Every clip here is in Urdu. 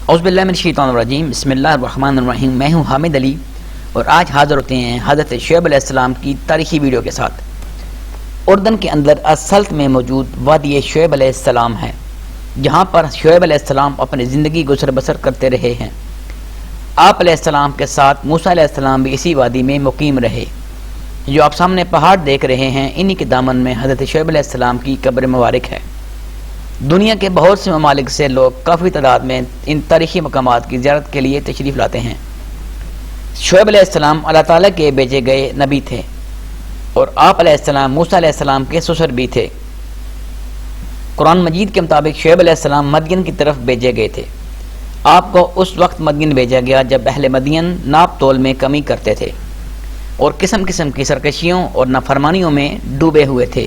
اعوذ باللہ من الشیطان الرجیم، بسم اللہ الرحمن الرحیم۔ میں ہوں حامد علی اور آج حاضر ہوتے ہیں حضرت شعیب علیہ السلام کی تاریخی ویڈیو کے ساتھ۔ اردن کے اندر السلط میں موجود وادی شعیب علیہ السلام ہے، جہاں پر شعیب علیہ السلام اپنی زندگی گزر بسر کرتے رہے ہیں۔ آپ علیہ السلام کے ساتھ موسیٰ علیہ السلام بھی اسی وادی میں مقیم رہے۔ جو آپ سامنے پہاڑ دیکھ رہے ہیں، انہی کے دامن میں حضرت شعیب علیہ السلام کی قبر مبارک ہے۔ دنیا کے بہت سے ممالک سے لوگ کافی تعداد میں ان تاریخی مقامات کی زیارت کے لیے تشریف لاتے ہیں۔ شعیب علیہ السلام اللہ تعالیٰ کے بھیجے گئے نبی تھے اور آپ علیہ السلام موسیٰ علیہ السلام کے سسر بھی تھے۔ قرآن مجید کے مطابق شعیب علیہ السلام مدین کی طرف بھیجے گئے تھے۔ آپ کو اس وقت مدین بھیجا گیا جب اہل مدین ناپ تول میں کمی کرتے تھے اور قسم قسم کی سرکشیوں اور نافرمانیوں میں ڈوبے ہوئے تھے۔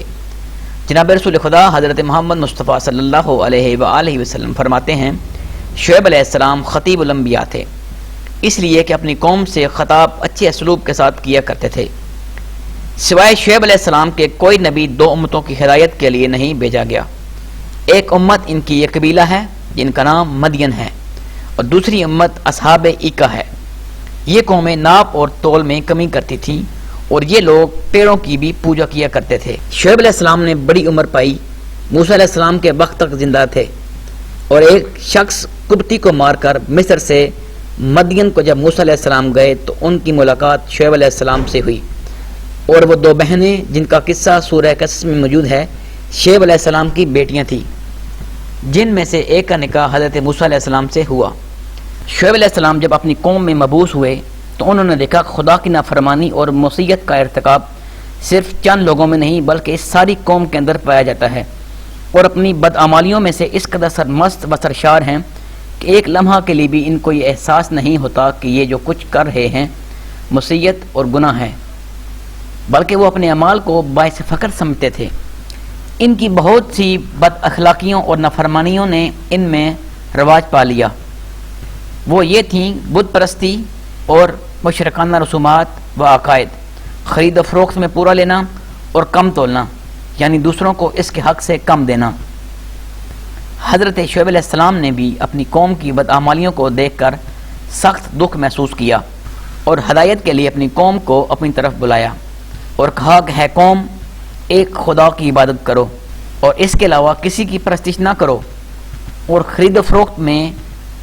جناب رسول خدا حضرت محمد مصطفیٰ صلی اللہ علیہ وآلہ وسلم فرماتے ہیں، شعیب علیہ السلام خطیب الانبیاء تھے، اس لیے کہ اپنی قوم سے خطاب اچھے اسلوب کے ساتھ کیا کرتے تھے۔ سوائے شعیب علیہ السلام کے کوئی نبی دو امتوں کی ہدایت کے لیے نہیں بھیجا گیا۔ ایک امت ان کی یہ قبیلہ ہے جن کا نام مدین ہے، اور دوسری امت اصحاب ایکا ہے۔ یہ قومیں ناپ اور تول میں کمی کرتی تھیں اور یہ لوگ پیڑوں کی بھی پوجا کیا کرتے تھے۔ شعیب علیہ السلام نے بڑی عمر پائی، موسیٰ علیہ السلام کے وقت تک زندہ تھے، اور ایک شخص قبطی کو مار کر مصر سے مدین کو جب موسیٰ علیہ السلام گئے تو ان کی ملاقات شعیب علیہ السلام سے ہوئی، اور وہ دو بہنیں جن کا قصہ سورہ قصص میں موجود ہے، شعیب علیہ السلام کی بیٹیاں تھیں، جن میں سے ایک کا نکاح حضرت موسیٰ علیہ السلام سے ہوا۔ شعیب علیہ السلام جب اپنی قوم میں مبعوث ہوئے تو انہوں نے دیکھا خدا کی نافرمانی اور معصیت کا ارتکاب صرف چند لوگوں میں نہیں بلکہ اس ساری قوم کے اندر پایا جاتا ہے، اور اپنی بدعمالیوں میں سے اس قدر سرمست و سرشار ہیں کہ ایک لمحہ کے لیے بھی ان کو یہ احساس نہیں ہوتا کہ یہ جو کچھ کر رہے ہیں معصیت اور گناہ ہے، بلکہ وہ اپنے اعمال کو باعث فخر سمجھتے تھے۔ ان کی بہت سی بد اخلاقیوں اور نافرمانیوں نے ان میں رواج پا لیا۔ وہ یہ تھیں بت پرستی اور مشرکانہ رسومات و عقائد، خرید و فروخت میں پورا لینا اور کم تولنا، یعنی دوسروں کو اس کے حق سے کم دینا۔ حضرت شعیب علیہ السلام نے بھی اپنی قوم کی بدعمالیوں کو دیکھ کر سخت دکھ محسوس کیا اور ہدایت کے لیے اپنی قوم کو اپنی طرف بلایا اور کہا کہ ہے قوم، ایک خدا کی عبادت کرو اور اس کے علاوہ کسی کی پرستش نہ کرو، اور خرید و فروخت میں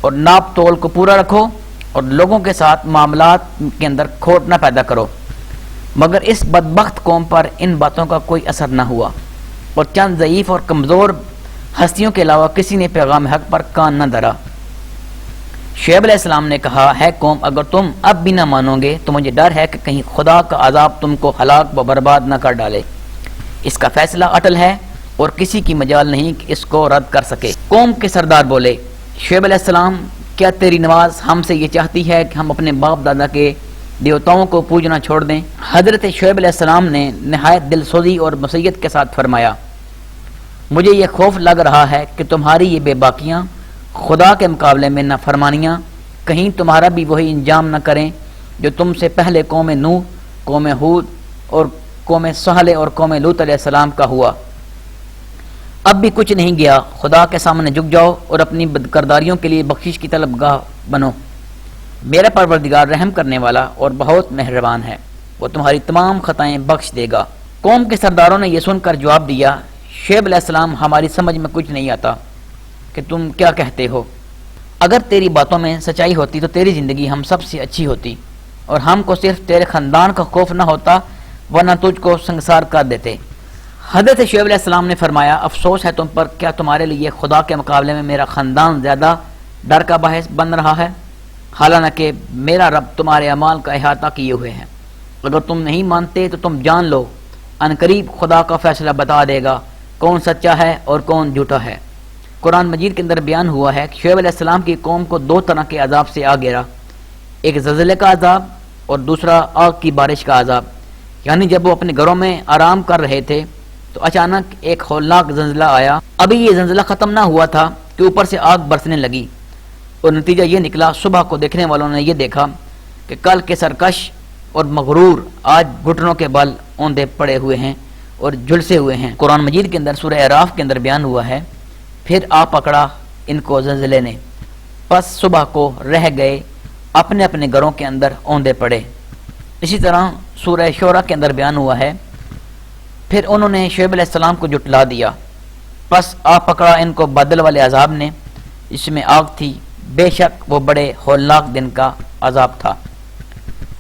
اور ناپ تول کو پورا رکھو اور لوگوں کے ساتھ معاملات کے اندر کھوٹ نہ پیدا کرو۔ مگر اس بدبخت قوم پر ان باتوں کا کوئی اثر نہ ہوا، اور چند ضعیف اور کمزور ہستیوں کے علاوہ کسی نے پیغام حق پر کان نہ دھرا۔ شعیب علیہ السلام نے کہا، ہے قوم، اگر تم اب بھی نہ مانو گے تو مجھے ڈر ہے کہ کہیں خدا کا عذاب تم کو ہلاک و برباد نہ کر ڈالے۔ اس کا فیصلہ اٹل ہے اور کسی کی مجال نہیں کہ اس کو رد کر سکے۔ قوم کے سردار بولے، شعیب علیہ السلام، کیا تیری نواز ہم سے یہ چاہتی ہے کہ ہم اپنے باپ دادا کے دیوتاؤں کو پوجنا چھوڑ دیں؟ حضرت شعیب علیہ السلام نے نہایت دل سوزی اور مسیت کے ساتھ فرمایا، مجھے یہ خوف لگ رہا ہے کہ تمہاری یہ بے باکیاں، خدا کے مقابلے میں نافرمانیاں، کہیں تمہارا بھی وہی انجام نہ کریں جو تم سے پہلے قوم نوح، قوم ہود اور قوم صالح اور قوم لوط علیہ السلام کا ہوا۔ اب بھی کچھ نہیں گیا، خدا کے سامنے جھک جاؤ اور اپنی بدکرداریوں کے لیے بخشش کی طلبگاہ بنو۔ میرا پروردگار رحم کرنے والا اور بہت مہربان ہے، وہ تمہاری تمام خطائیں بخش دے گا۔ قوم کے سرداروں نے یہ سن کر جواب دیا، شعیب علیہ السلام، ہماری سمجھ میں کچھ نہیں آتا کہ تم کیا کہتے ہو۔ اگر تیری باتوں میں سچائی ہوتی تو تیری زندگی ہم سب سے اچھی ہوتی اور ہم کو صرف تیرے خاندان کا خوف نہ ہوتا، ورنہ تجھ کو سنگسار کر دیتے۔ حضرت شعیب علیہ السلام نے فرمایا، افسوس ہے تم پر، کیا تمہارے لیے خدا کے مقابلے میں میرا خاندان زیادہ ڈر کا باعث بن رہا ہے؟ حالانکہ میرا رب تمہارے اعمال کا احاطہ کیے ہوئے ہیں۔ اگر تم نہیں مانتے تو تم جان لو، عنقریب خدا کا فیصلہ بتا دے گا کون سچا ہے اور کون جھوٹا ہے۔ قرآن مجید کے اندر بیان ہوا ہے کہ شعیب علیہ السلام کی قوم کو دو طرح کے عذاب سے آ گھیرا، ایک زلزلے کا عذاب اور دوسرا آگ کی بارش کا عذاب۔ یعنی جب وہ اپنے گھروں میں آرام کر رہے تھے تو اچانک ایک ہولناک زلزلہ آیا۔ ابھی یہ زلزلہ ختم نہ ہوا تھا کہ اوپر سے آگ برسنے لگی، اور نتیجہ یہ نکلا، صبح کو دیکھنے والوں نے یہ دیکھا کہ کل کے سرکش اور مغرور آج گھٹنوں کے بل اوندے پڑے ہوئے ہیں اور جھلسے ہوئے ہیں۔ قرآن مجید کے اندر سورہ اعراف کے اندر بیان ہوا ہے، پھر آ پکڑا ان کو زلزلے نے، پس صبح کو رہ گئے اپنے اپنے گھروں کے اندر اوندے پڑے۔ اسی طرح سورہ شعراء کے اندر بیان ہوا ہے، پھر انہوں نے شعیب علیہ السلام کو جھٹلا دیا، پس آ پکڑا ان کو بادل والے عذاب نے، اس میں آگ تھی، بے شک وہ بڑے ہولناک دن کا عذاب تھا۔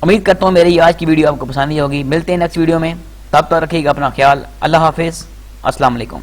امید کرتا ہوں میری آج کی ویڈیو آپ کو پسند آئی ہوگی۔ ملتے ہیں نیکسٹ ویڈیو میں، تب تک رکھیے گا اپنا خیال۔ اللہ حافظ، السلام علیکم۔